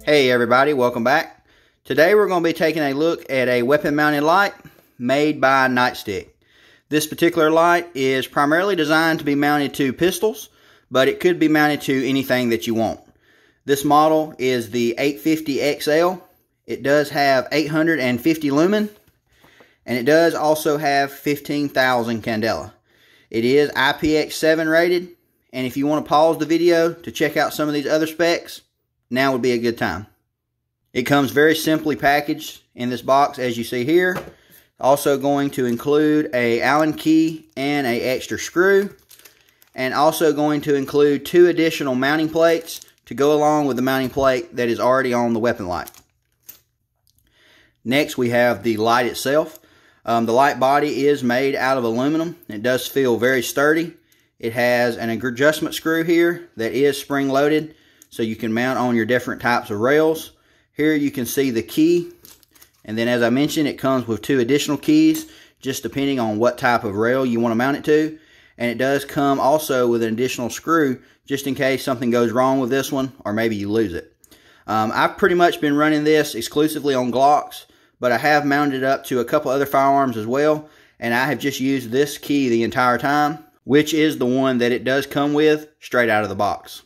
Hey everybody, welcome back. Today we're going to be taking a look at a weapon mounted light made by Nightstick. This particular light is primarily designed to be mounted to pistols, but it could be mounted to anything that you want. This model is the 850 XL. It does have 850 lumen, and it does also have 15,000 candela. It is IPX7 rated, and if you want to pause the video to check out some of these other specs, now would be a good time. It comes very simply packaged in this box as you see here. Also going to include a Allen key and an extra screw, and also going to include 2 additional mounting plates to go along with the mounting plate that is already on the weapon light. Next we have the light itself. The light body is made out of aluminum. It does feel very sturdy. It has an adjustment screw here that is spring loaded, so you can mount on your different types of rails. Here you can see the key, and then as I mentioned, it comes with 2 additional keys just depending on what type of rail you want to mount it to. And it does come also with an additional screw just in case something goes wrong with this one or maybe you lose it. I've pretty much been running this exclusively on Glocks, but I have mounted it up to a couple other firearms as well, and I have just used this key the entire time, which is the one that it does come with straight out of the box.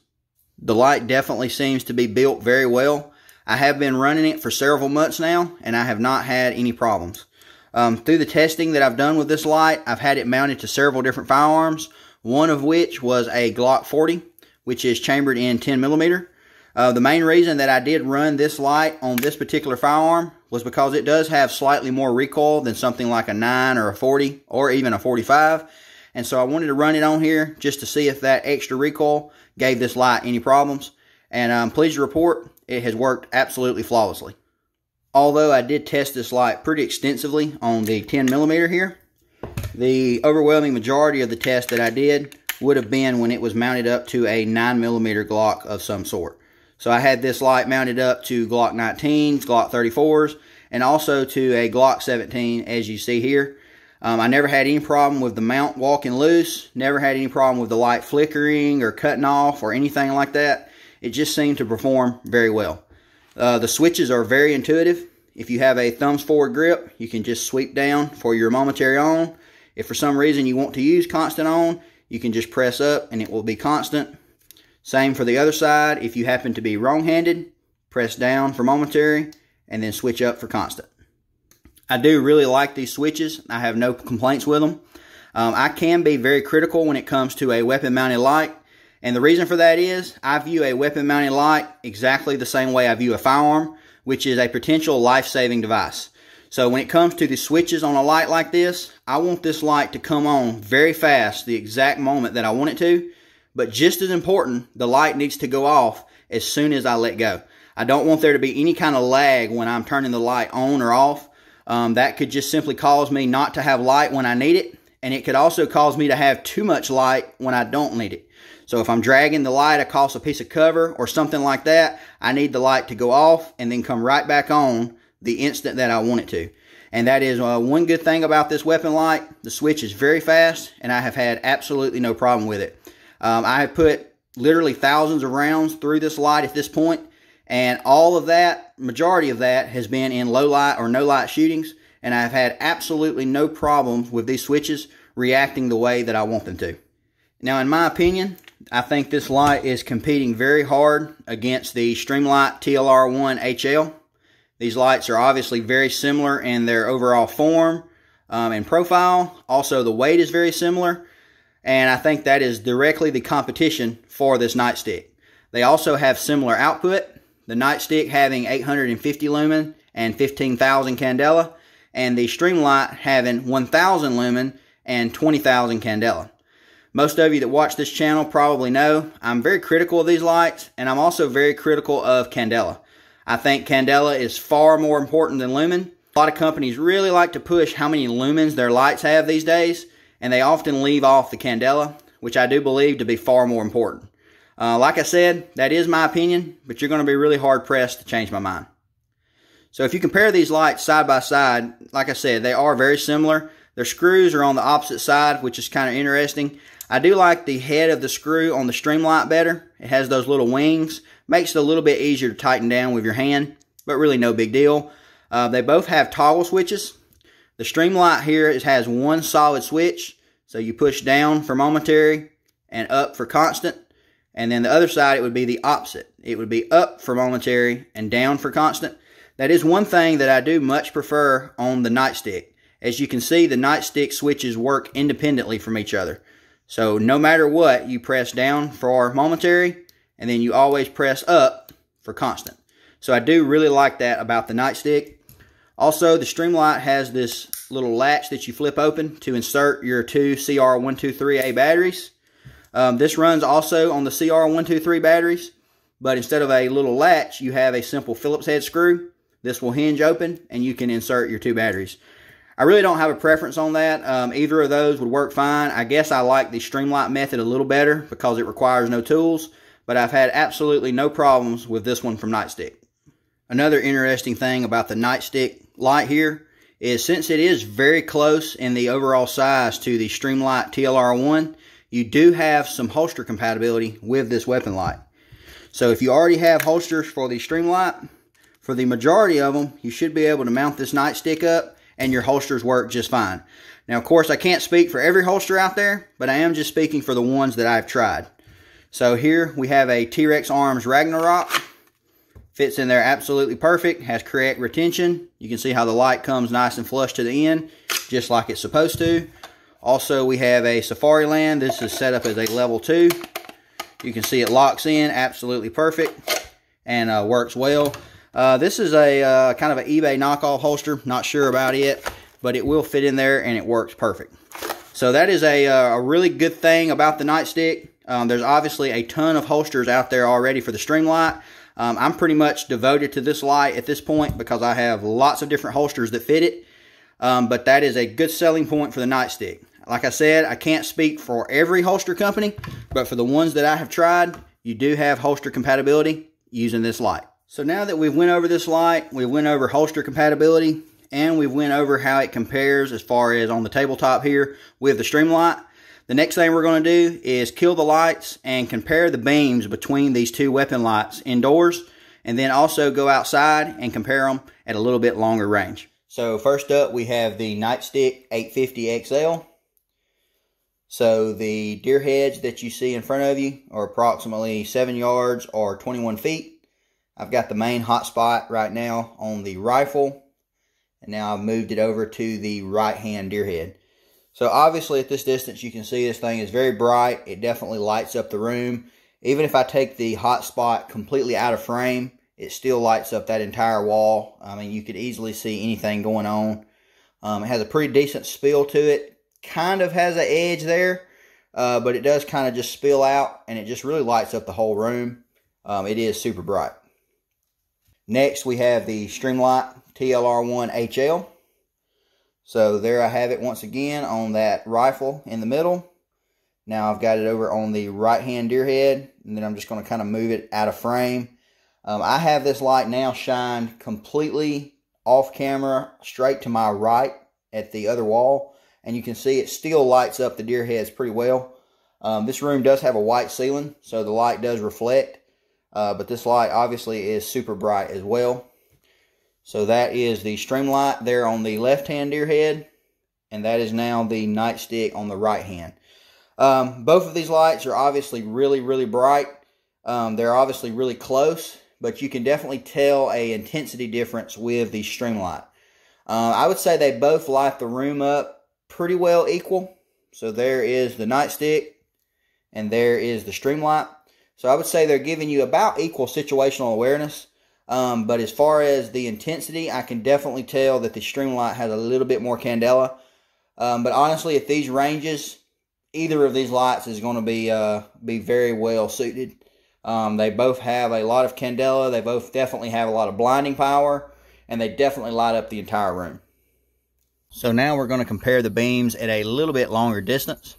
The light definitely seems to be built very well. I have been running it for several months now, and I have not had any problems. Through the testing that I've done with this light, I've had it mounted to several different firearms, one of which was a Glock 40, which is chambered in 10mm. The main reason that I did run this light on this particular firearm was because it does have slightly more recoil than something like a 9 or a 40 or even a 45. And so I wanted to run it on here just to see if that extra recoil gave this light any problems. And I'm pleased to report it has worked absolutely flawlessly. Although I did test this light pretty extensively on the 10mm here, the overwhelming majority of the test that I did would have been when it was mounted up to a 9mm Glock of some sort. So I had this light mounted up to Glock 19s, Glock 34s, and also to a Glock 17 as you see here. I never had any problem with the mount walking loose, never had any problem with the light flickering or cutting off or anything like that. It just seemed to perform very well. The switches are very intuitive. If you have a thumbs forward grip, you can just sweep down for your momentary on. If for some reason you want to use constant on, you can just press up and it will be constant. Same for the other side. If you happen to be wrong-handed, press down for momentary and then switch up for constant. I do really like these switches. I have no complaints with them. I can be very critical when it comes to a weapon mounted light. And the reason for that is I view a weapon mounted light exactly the same way I view a firearm, which is a potential life-saving device. So when it comes to the switches on a light like this, I want this light to come on very fast the exact moment that I want it to. But just as important, the light needs to go off as soon as I let go. I don't want there to be any kind of lag when I'm turning the light on or off. That could just simply cause me not to have light when I need it, and it could also cause me to have too much light when I don't need it. So if I'm dragging the light across a piece of cover or something like that, I need the light to go off and then come right back on the instant that I want it to. And that is one good thing about this weapon light. The switch is very fast, and I have had absolutely no problem with it. I have put literally thousands of rounds through this light at this point, and all of that, majority of that, has been in low light or no light shootings, and I've had absolutely no problems with these switches reacting the way that I want them to. Now, in my opinion, I think this light is competing very hard against the Streamlight TLR-1 HL. These lights are obviously very similar in their overall form and profile. Also, the weight is very similar, and I think that is directly the competition for this Nightstick. They also have similar output. The Nightstick having 850 lumen and 15,000 candela, and the Streamlight having 1,000 lumen and 20,000 candela. Most of you that watch this channel probably know I'm very critical of these lights, and I'm also very critical of candela. I think candela is far more important than lumen. A lot of companies really like to push how many lumens their lights have these days, and they often leave off the candela, which I do believe to be far more important. Like I said, that is my opinion, but you're going to be really hard-pressed to change my mind. So if you compare these lights side by side, like I said, they are very similar. Their screws are on the opposite side, which is kind of interesting. I do like the head of the screw on the Streamlight better. It has those little wings. Makes it a little bit easier to tighten down with your hand, but really no big deal. They both have toggle switches. The Streamlight here has one solid switch. So you push down for momentary and up for constant. And then the other side, it would be the opposite. It would be up for momentary and down for constant. That is one thing that I do much prefer on the Nightstick. As you can see, the Nightstick switches work independently from each other. So no matter what, you press down for momentary, and then you always press up for constant. So I do really like that about the Nightstick. Also, the Streamlight has this little latch that you flip open to insert your two CR123A batteries. This runs also on the CR123 batteries, but instead of a little latch, you have a simple Phillips head screw. This will hinge open, and you can insert your two batteries. I really don't have a preference on that. Either of those would work fine. I guess I like the Streamlight method a little better because it requires no tools, but I've had absolutely no problems with this one from Nightstick. Another interesting thing about the Nightstick light here is since it is very close in the overall size to the Streamlight TLR-1, you do have some holster compatibility with this weapon light. So if you already have holsters for the Streamlight, for the majority of them, you should be able to mount this Nightstick up and your holsters work just fine. Now, of course, I can't speak for every holster out there, but I am just speaking for the ones that I've tried. So here we have a T-Rex Arms Ragnarok. Fits in there absolutely perfect, has correct retention. You can see how the light comes nice and flush to the end, just like it's supposed to. Also, we have a Safari Land. This is set up as a level 2. You can see it locks in absolutely perfect and works well. This is a kind of an eBay knockoff holster. Not sure about it, but it will fit in there and it works perfect. So that is a really good thing about the Nightstick. There's obviously a ton of holsters out there already for the Streamlight. I'm pretty much devoted to this light at this point because I have lots of different holsters that fit it. But that is a good selling point for the Nightstick. Like I said, I can't speak for every holster company, but for the ones that I have tried, you do have holster compatibility using this light. So now that we've went over this light, we went over holster compatibility, and we've went over how it compares as far as on the tabletop here with the Streamlight. The next thing we're going to do is kill the lights and compare the beams between these two weapon lights indoors, and then also go outside and compare them at a little bit longer range. So first up, we have the Nightstick 850 XL. So the deer heads that you see in front of you are approximately 7 yards or 21 feet. I've got the main hotspot right now on the rifle, and now I've moved it over to the right hand deer head. So obviously at this distance you can see this thing is very bright. It definitely lights up the room. Even if I take the hotspot completely out of frame, it still lights up that entire wall. I mean, you could easily see anything going on. It has a pretty decent spill to it. Kind of has an edge there, but it does kind of just spill out, and it just really lights up the whole room. It is super bright. Next, we have the Streamlight TLR-1 HL. So there I have it once again on that rifle in the middle. Now I've got it over on the right-hand deer head, and then I'm just going to kind of move it out of frame. I have this light now shined completely off camera, straight to my right at the other wall. And you can see it still lights up the deer heads pretty well. This room does have a white ceiling, so the light does reflect. But this light obviously is super bright as well. So that is the Streamlight there on the left-hand deer head. And that is now the Nightstick on the right hand. Both of these lights are obviously really, really bright. They're obviously really close, but you can definitely tell an intensity difference with the Streamlight. I would say they both light the room up pretty well equal. So there is the Nightstick and there is the Streamlight. So I would say they're giving you about equal situational awareness. But as far as the intensity, I can definitely tell that the Streamlight has a little bit more candela. But honestly, at these ranges, either of these lights is going to be very well suited. They both have a lot of candela. They both definitely have a lot of blinding power, and they definitely light up the entire room. So now we're going to compare the beams at a little bit longer distance.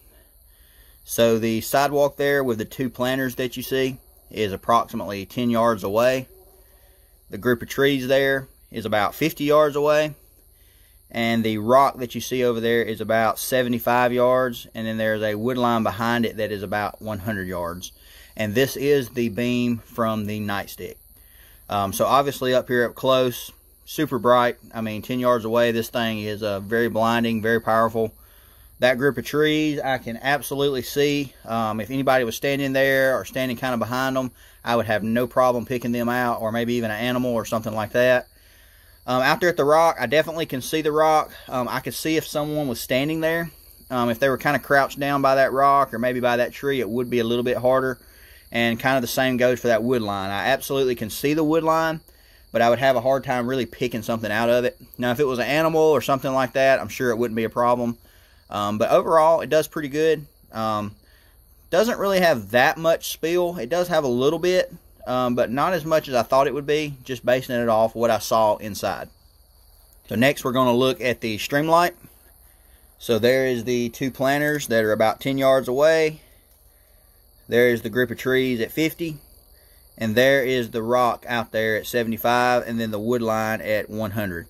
So the sidewalk there with the two planters that you see is approximately 10 yards away. The group of trees there is about 50 yards away. and the rock that you see over there is about 75 yards, and then there's a wood line behind it that is about 100 yards. And this is the beam from the Nightstick. So obviously up here up close, super bright. I mean, 10 yards away, this thing is very blinding, very powerful. That group of trees, I can absolutely see. If anybody was standing there or standing kind of behind them, I would have no problem picking them out, or maybe even an animal or something like that. Out there at the rock, I definitely can see the rock. I could see if someone was standing there. If they were kind of crouched down by that rock or maybe by that tree, it would be a little bit harder. And kind of the same goes for that wood line. I absolutely can see the wood line, but I would have a hard time really picking something out of it. Now, if it was an animal or something like that, I'm sure it wouldn't be a problem. But overall, it does pretty good. Doesn't really have that much spill. It does have a little bit, but not as much as I thought it would be, just basing it off what I saw inside. So next we're going to look at the Streamlight. So there is the two planters that are about 10 yards away. There is the group of trees at 50. And there is the rock out there at 75, and then the wood line at 100.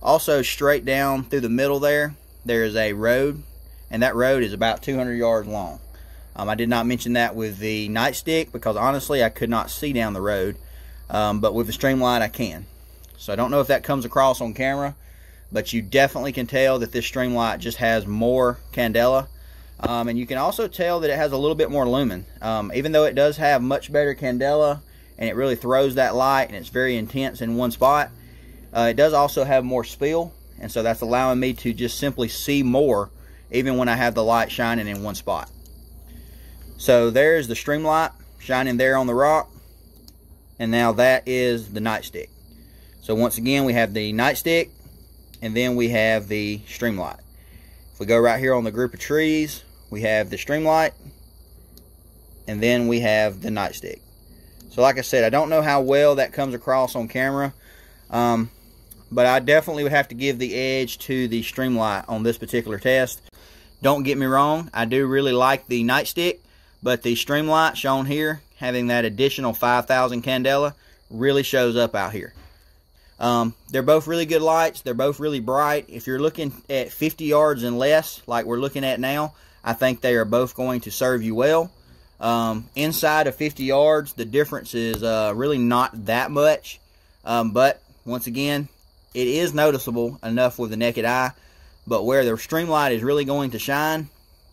Also, straight down through the middle there is a road, and that road is about 200 yards long. I did not mention that with the Nightstick because honestly I could not see down the road, but with the Streamlight I can. So I don't know if that comes across on camera, but you definitely can tell that this Streamlight just has more candela, and you can also tell that it has a little bit more lumen. Even though it does have much better candela and it really throws that light and it's very intense in one spot, it does also have more spill, and so that's allowing me to just simply see more even when I have the light shining in one spot. So there's the Streamlight shining there on the rock, and now that is the Nightstick. So once again, we have the Nightstick, and then we have the Streamlight. If we go right here on the group of trees, we have the Streamlight, and then we have the Nightstick. So like I said, I don't know how well that comes across on camera, but I definitely would have to give the edge to the Streamlight on this particular test. Don't get me wrong, I do really like the Nightstick, but the Streamlight shown here, having that additional 5,000 candela, really shows up out here. They're both really good lights. They're both really bright. If you're looking at 50 yards and less, like we're looking at now, I think they are both going to serve you well. Inside of 50 yards, the difference is really not that much. But once again, it is noticeable enough with the naked eye. But where the Streamlight is really going to shine,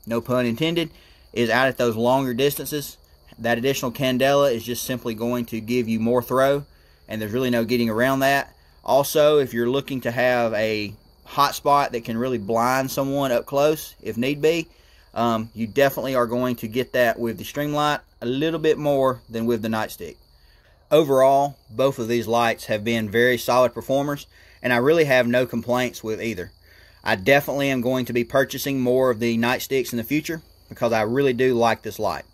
no pun intended, is out at those longer distances. That additional candela is just simply going to give you more throw, and there's really no getting around that. Also, if you're looking to have a hot spot that can really blind someone up close if need be, you definitely are going to get that with the Streamlight a little bit more than with the Nightstick. Overall, both of these lights have been very solid performers, and I really have no complaints with either. I definitely am going to be purchasing more of the Nightsticks in the future because I really do like this light.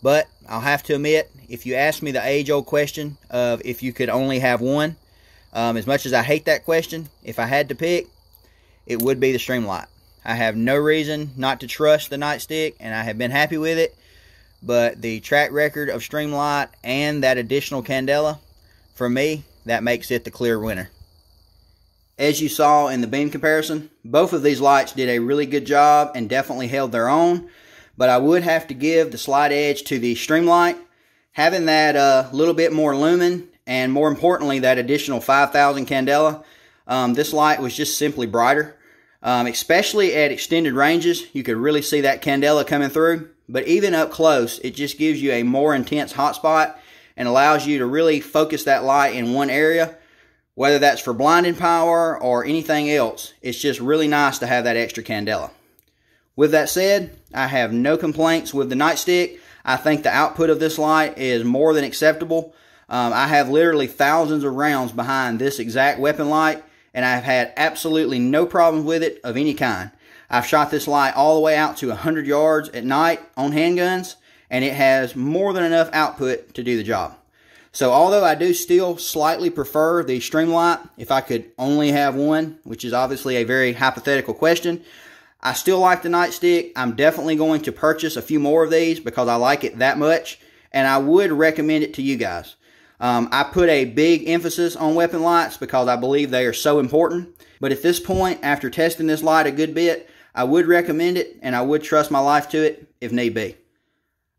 But I'll have to admit, if you ask me the age-old question of if you could only have one, as much as I hate that question, if I had to pick, it would be the Streamlight. I have no reason not to trust the Nightstick, and I have been happy with it. But the track record of Streamlight and that additional candela, for me, that makes it the clear winner. As you saw in the beam comparison, both of these lights did a really good job and definitely held their own. But I would have to give the slight edge to the Streamlight. Having that little bit more lumen, and more importantly, that additional 5,000 candela, this light was just simply brighter. Especially at extended ranges, you could really see that candela coming through. But even up close, it just gives you a more intense hotspot and allows you to really focus that light in one area. Whether that's for blinding power or anything else, it's just really nice to have that extra candela. With that said, I have no complaints with the Nightstick. I think the output of this light is more than acceptable. I have literally thousands of rounds behind this exact weapon light, and I've had absolutely no problems with it of any kind. I've shot this light all the way out to 100 yards at night on handguns, and it has more than enough output to do the job. So although I do still slightly prefer the Streamlight, if I could only have one, which is obviously a very hypothetical question, I still like the Nightstick. I'm definitely going to purchase a few more of these because I like it that much, and I would recommend it to you guys. I put a big emphasis on weapon lights because I believe they are so important. But at this point, after testing this light a good bit, I would recommend it, and I would trust my life to it if need be.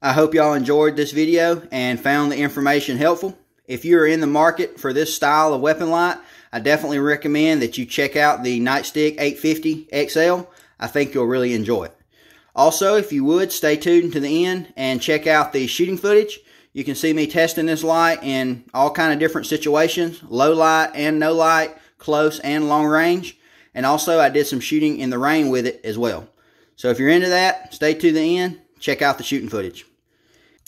I hope y'all enjoyed this video and found the information helpful. If you are in the market for this style of weapon light, I definitely recommend that you check out the Nightstick 850 XL. I think you'll really enjoy it. Also, if you would, stay tuned to the end and check out the shooting footage. You can see me testing this light in all kind of different situations, low light and no light, close and long range. And also I did some shooting in the rain with it as well. So if you're into that, stay to the end, check out the shooting footage.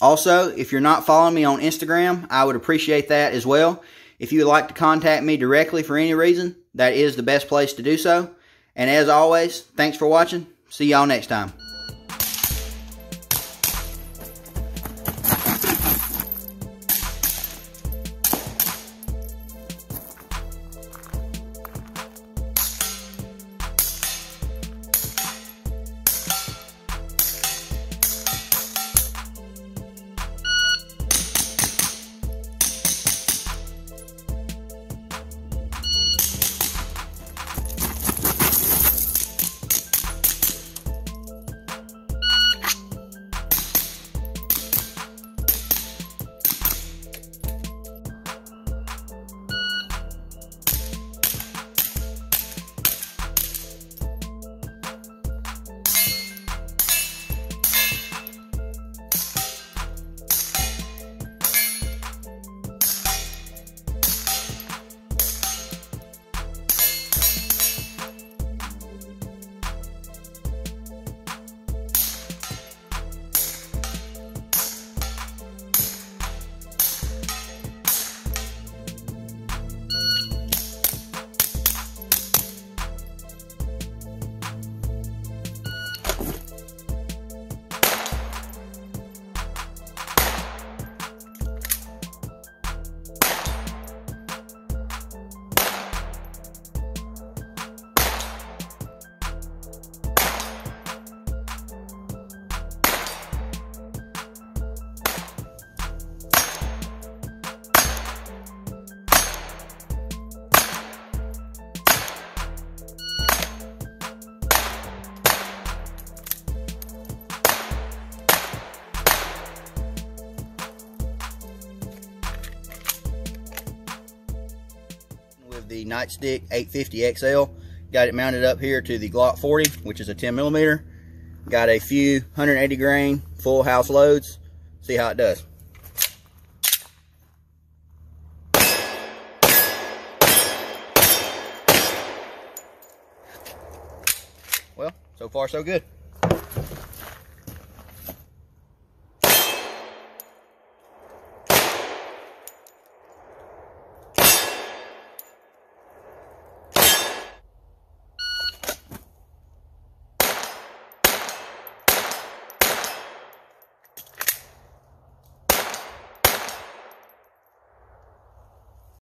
Also, if you're not following me on Instagram, I would appreciate that as well. If you would like to contact me directly for any reason, that is the best place to do so. And as always, thanks for watching. See y'all next time. The Nightstick 850 XL. Got it mounted up here to the Glock 40, which is a 10mm. Got a few 180 grain full house loads. See how it does. Well, so far so good.